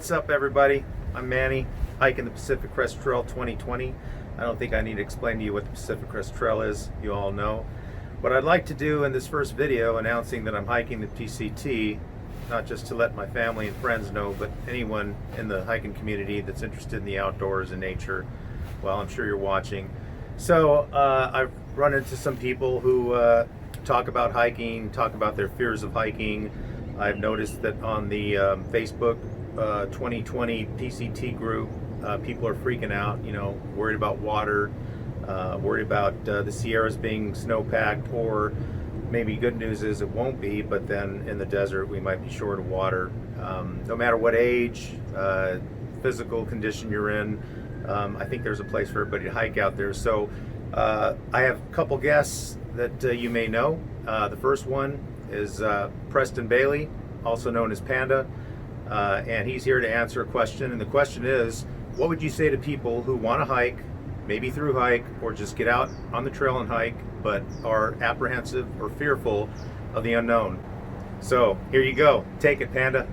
What's up, everybody? I'm Manny, hiking the Pacific Crest Trail 2020. I don't think I need to explain to you what the Pacific Crest Trail is. You all know. What I'd like to do in this first video, announcing that I'm hiking the PCT, not just to let my family and friends know, but anyone in the hiking community that's interested in the outdoors and nature. Well, I'm sure you're watching. So I've run into some people who talk about hiking, talk about their fears of hiking. I've noticed that on the Facebook 2020 PCT group, people are freaking out, worried about water, worried about the Sierras being snowpacked, or maybe good news is it won't be, but then in the desert we might be short of water. No matter what age, physical condition you're in, I think there's a place for everybody to hike out there. So I have a couple guests that you may know. The first one is Preston Bailey, also known as Panda, and he's here to answer a question. And the question is, what would you say to people who want to hike, maybe through hike, or just get out on the trail and hike, but are apprehensive or fearful of the unknown? So here you go. Take it, Panda.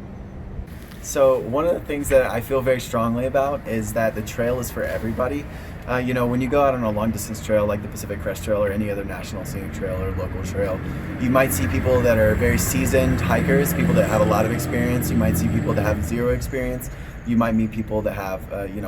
So one of the things that I feel very strongly about is that the trail is for everybody. When you go out on a long distance trail like the Pacific Crest Trail or any other national scenic trail or local trail, you might see people that are very seasoned hikers, people that have a lot of experience. You might see people that have zero experience. You might meet people that have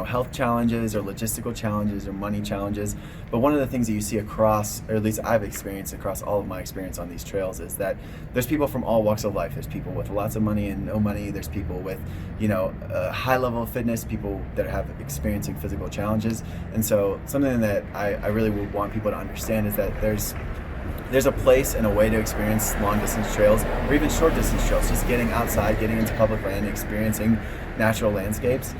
health challenges or logistical challenges or money challenges. But one of the things that you see across, or at least I've experienced across all of my experience on these trails, is that there's people from all walks of life. There's people with lots of money and no money. There's people with a high level of fitness, people that have experiencing physical challenges. And so something that I really would want people to understand is that there's a place and a way to experience long distance trails or even short distance trails, just getting outside, getting into public land, experiencing natural landscapes.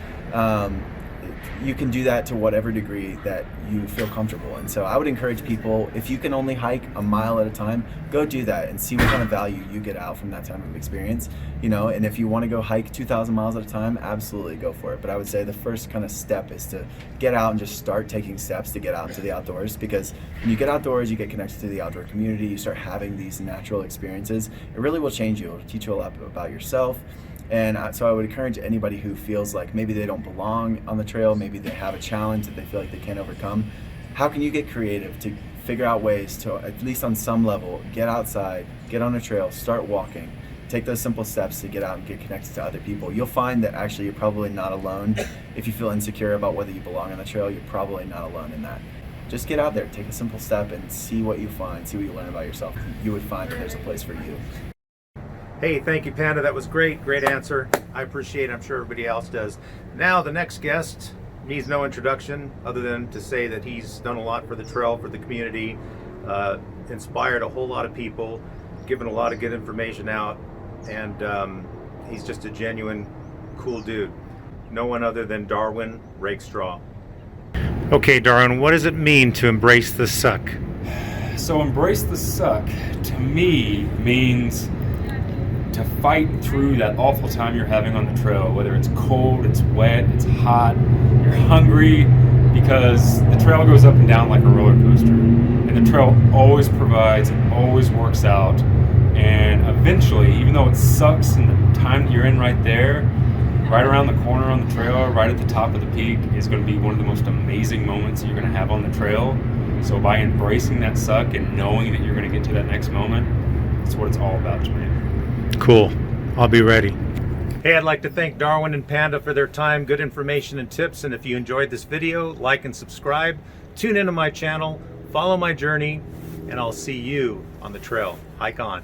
You can do that to whatever degree that you feel comfortable. And so I would encourage people, if you can only hike a mile at a time, go do that and see what kind of value you get out from that time of experience. And if you want to go hike 2,000 miles at a time, absolutely go for it. But I would say the first kind of step is to get out and just start taking steps to get out into the outdoors, because when you get outdoors, you get connected to the outdoor community, you start having these natural experiences. It really will change you. It'll teach you a lot about yourself. And so I would encourage anybody who feels like maybe they don't belong on the trail, maybe they have a challenge that they feel like they can't overcome. How can you get creative to figure out ways to, at least on some level, get outside, get on a trail, start walking, take those simple steps to get out and get connected to other people? You'll find that actually you're probably not alone. If you feel insecure about whether you belong on the trail, you're probably not alone in that. Just get out there, take a simple step and see what you find, see what you learn about yourself. You would find that there's a place for you. Hey, thank you, Panda. That was great. Great answer. I appreciate it. I'm sure everybody else does. Now, the next guest needs no introduction other than to say that he's done a lot for the trail, for the community, inspired a whole lot of people, given a lot of good information out, and he's just a genuine, cool dude. No one other than Darwin Rakestraw. Okay, Darwin, what does it mean to embrace the suck? So embrace the suck, to me, means to fight through that awful time you're having on the trail, whether it's cold, it's wet, it's hot, you're hungry, because the trail goes up and down like a roller coaster. And the trail always provides, it always works out. And eventually, even though it sucks in the time that you're in right there, right around the corner on the trail, right at the top of the peak, is going to be one of the most amazing moments you're going to have on the trail. So by embracing that suck and knowing that you're going to get to that next moment, that's what it's all about to me. Cool. I'll be ready. Hey, I'd like to thank Darwin and Panda for their time, good information and tips. And if you enjoyed this video, like and subscribe. Tune into my channel, follow my journey, and I'll see you on the trail. Hike on.